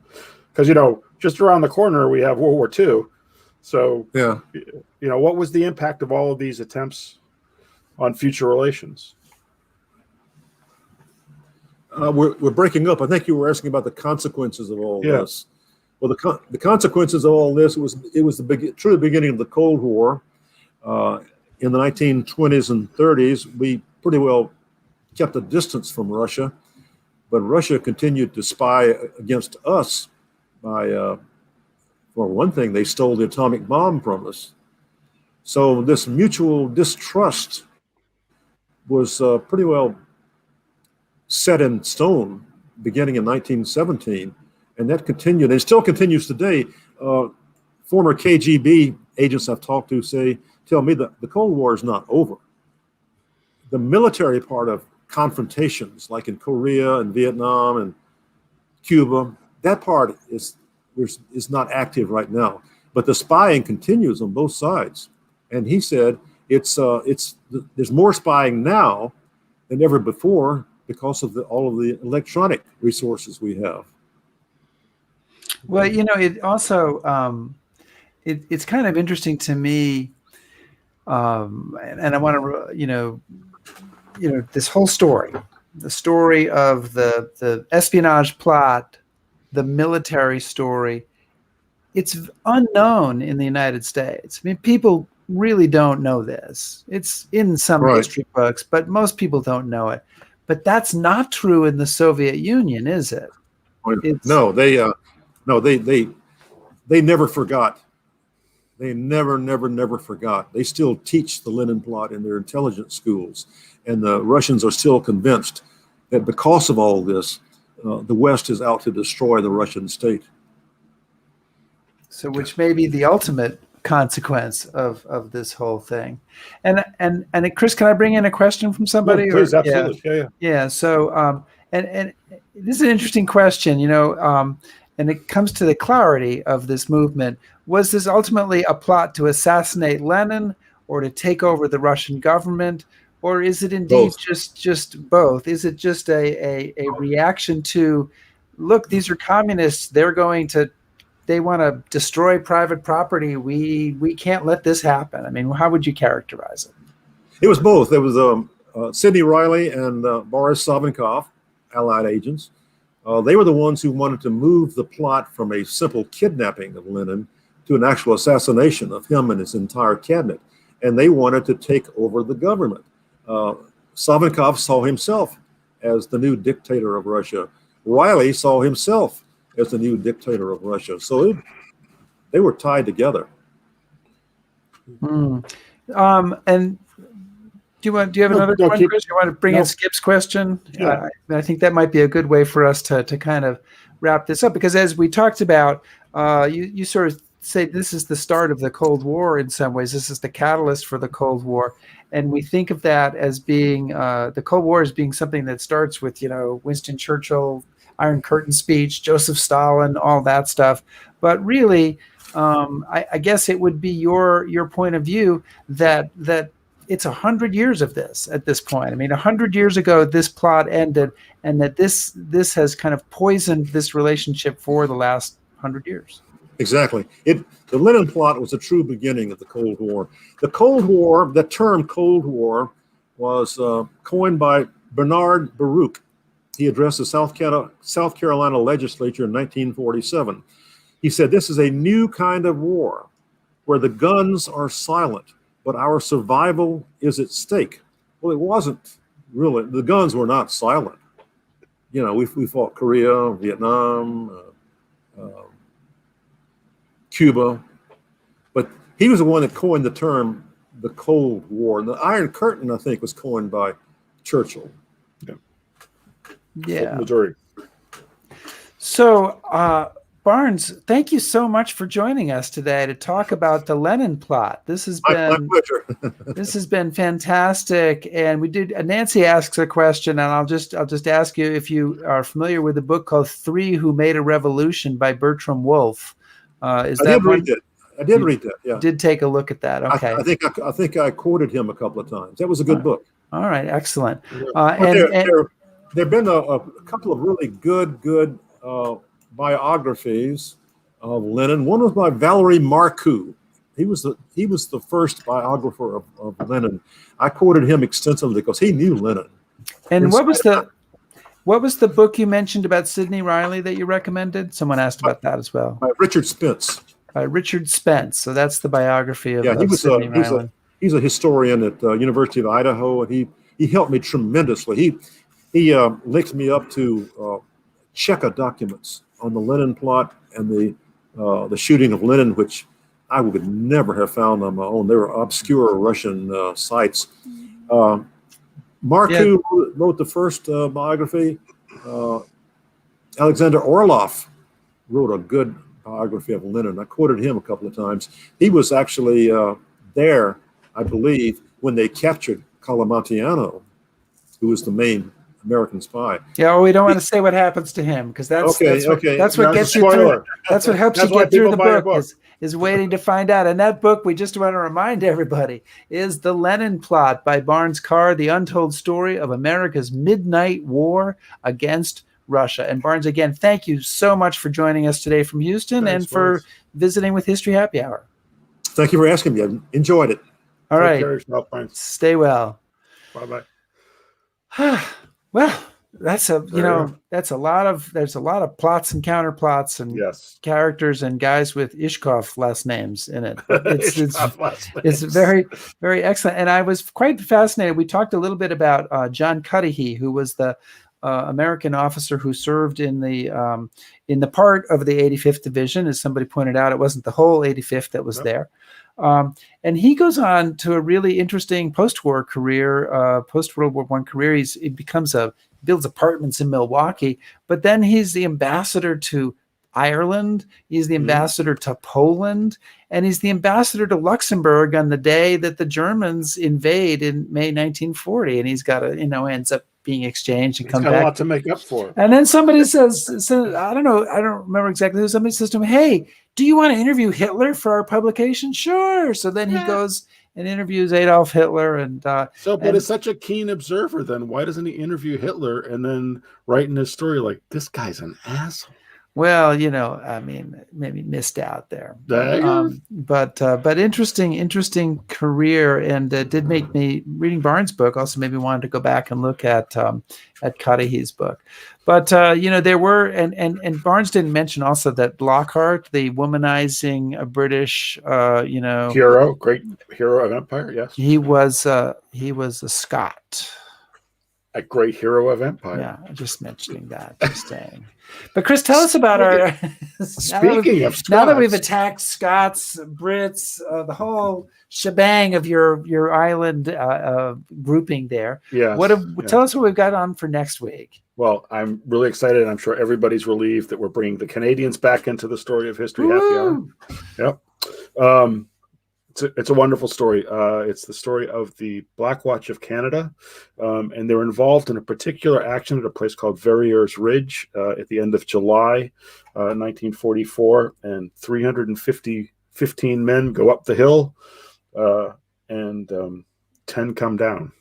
Because, just around the corner, we have World War II. So, yeah, what was the impact of all of these attempts on future relations? We're breaking up. I think you were asking about the consequences of all Yeah. this. Well, the consequences of all this was the true beginning of the Cold War. In the 1920s and 30s, we pretty well kept a distance from Russia, but Russia continued to spy against us by, for one thing, they stole the atomic bomb from us. So this mutual distrust was pretty well set in stone beginning in 1917, and that continued. And it still continues today. Former KGB agents I've talked to tell me that the Cold War is not over. The military part of confrontations, like in Korea and Vietnam and Cuba, that part is not active right now. But the spying continues on both sides. And he said there's more spying now than ever before because of all of the electronic resources we have. Well, it also it's kind of interesting to me, and I want to this whole story, the story of the espionage plot, the military story. It's unknown in the United States. I mean, people really don't know this. It's in some history books, but most people don't know it. But that's not true in the Soviet Union, is it? No, they never forgot. They never forgot. They still teach the Lenin Plot in their intelligence schools. And the Russians are still convinced that because of all this, the West is out to destroy the Russian state. So which may be the ultimate consequence of this whole thing. And Chris, can I bring in a question from somebody? No, please, absolutely. Yeah. So and this is an interesting question, and it comes to the clarity of this movement. Was this ultimately a plot to assassinate Lenin or to take over the Russian government? Or is it indeed just both? Is it just a reaction to, look, these are communists, they want to destroy private property. We can't let this happen. I mean, how would you characterize it? It was both. There was Sidney Riley and Boris Savinkov, Allied agents. They were the ones who wanted to move the plot from a simple kidnapping of Lenin to an actual assassination of him and his entire cabinet. And they wanted to take over the government. Savinkov saw himself as the new dictator of Russia. Riley saw himself as the new dictator of Russia. So they were tied together. And do you have another one, Chris? You want to bring in Skip's question? Yeah. I think that might be a good way for us to kind of wrap this up, because as we talked about, you sort of say this is the start of the Cold War in some ways. This is the catalyst for the Cold War. And we think of that as being the Cold War as being something that starts with, Winston Churchill, Iron Curtain speech, Joseph Stalin, all that stuff. But really, I guess it would be your point of view that it's 100 years of this at this point. I mean, 100 years ago, this plot ended, and that this has kind of poisoned this relationship for the last 100 years. Exactly. The Lenin Plot was the true beginning of the Cold War. The Cold War, the term Cold War, was coined by Bernard Baruch. He addressed the South Carolina legislature in 1947. He said, "This is a new kind of war where the guns are silent, but our survival is at stake." Well, it wasn't really. The guns were not silent. We fought Korea, Vietnam, Cuba, but he was the one that coined the term the Cold War. And the Iron Curtain, I think, was coined by Churchill. Yeah. Missouri. So, Barnes, thank you so much for joining us today to talk about the Lenin Plot. This has been my pleasure. This has been fantastic. And we did. Nancy asks a question, and I'll just ask you if you are familiar with a book called "Three Who Made a Revolution" by Bertram Wolfe. I did read that. Yeah, did take a look at that. Okay. I think I quoted him a couple of times. That was a good book. All right, excellent. There have been a couple of really good biographies of Lenin. One was by Valery Marcoux. He was the first biographer of Lenin. I quoted him extensively because he knew Lenin. And what was What was the book you mentioned about Sidney Riley that you recommended? Someone asked about that as well. Richard Spence. Richard Spence. So that's the biography of, Yeah, he was Sidney Riley. he's a historian at University of Idaho, and he helped me tremendously. He linked me up to Cheka documents on the Lenin Plot and the shooting of Lenin, which I would never have found on my own. They were obscure Russian sites. Marku wrote the first biography. Alexander Orlov wrote a good biography of Lenin. I quoted him a couple of times. He was actually there, I believe, when they captured Kalamantiano, who was the main American spy. Yeah, well, we don't want to say what happens to him because that's what gets you through. That's what helps you get through the book. Is waiting to find out. And that book, we just want to remind everybody, is The Lenin Plot by Barnes Carr, the untold story of America's midnight war against Russia. And Barnes, again, thank you so much for joining us today from Houston and for visiting with History Happy Hour. Thank you for asking me. I enjoyed it. All right. Take care of yourself, Barnes. Stay well. Bye-bye. Well, that's there's a lot of plots and counterplots and characters and guys with Ishkov last names in it. It's very, very excellent. And I was quite fascinated. We talked a little bit about John Cudahy, who was the American officer who served in the part of the 85th Division. As somebody pointed out, it wasn't the whole 85th that was there. And he goes on to a really interesting post-war career, post-World War I career. He builds apartments in Milwaukee, but then he's the ambassador to Ireland. He's the ambassador to Poland, and he's the ambassador to Luxembourg on the day that the Germans invade in May 1940. And he's got ends up being exchanged and comes back. Got a lot to make up for. And then somebody says, I don't remember exactly who. Somebody says to him, "Hey, do you want to interview Hitler for our publication?" Sure. So then he goes and interviews Adolf Hitler. But it's such a keen observer, then why doesn't he interview Hitler and then write in his story like, this guy's an asshole? Well, maybe missed out there. But interesting career, and did make me, reading Barnes' book also made me want to go back and look at Cudahy's book. But there were, and Barnes didn't mention also that Lockhart, the womanizing British hero, great hero of empire, yes, he was a Scot. A great hero of empire. Yeah, just mentioning that, just saying. But Chris, tell us about our. Speaking of Scots, now that we've attacked Scots, Brits, the whole shebang of your island grouping there. Yeah. Tell us what we've got on for next week. Well, I'm really excited. I'm sure everybody's relieved that we're bringing the Canadians back into the story of history. Woo! Happy hour. Yep. It's a wonderful story. It's the story of the Black Watch of Canada, and they were involved in a particular action at a place called Verrières Ridge at the end of July 1944, and 315 men go up the hill, and 10 come down.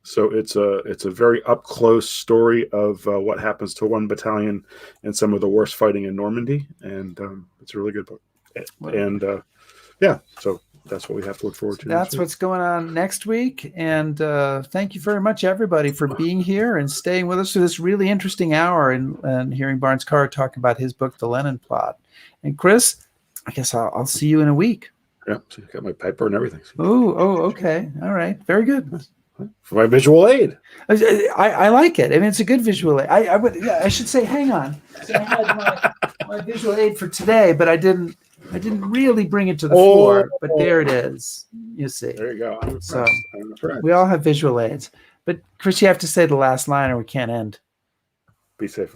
So it's a very up close story of what happens to one battalion and some of the worst fighting in Normandy, and it's a really good book. And so that's what we have to look forward to. That's what's going on next week. And thank you very much, everybody, for being here and staying with us for this really interesting hour and hearing Barnes Carr talk about his book, The Lenin Plot. And Chris, I guess I'll see you in a week. Yeah, so you got my paper and everything. Oh, okay. All right. Very good. For my visual aid. I like it. I mean, it's a good visual aid. I should say, hang on. So I had my visual aid for today, but I didn't really bring it to the floor, but there it is. You see. There you go. I'm impressed. We all have visual aids. But Chris, you have to say the last line or we can't end. Be safe.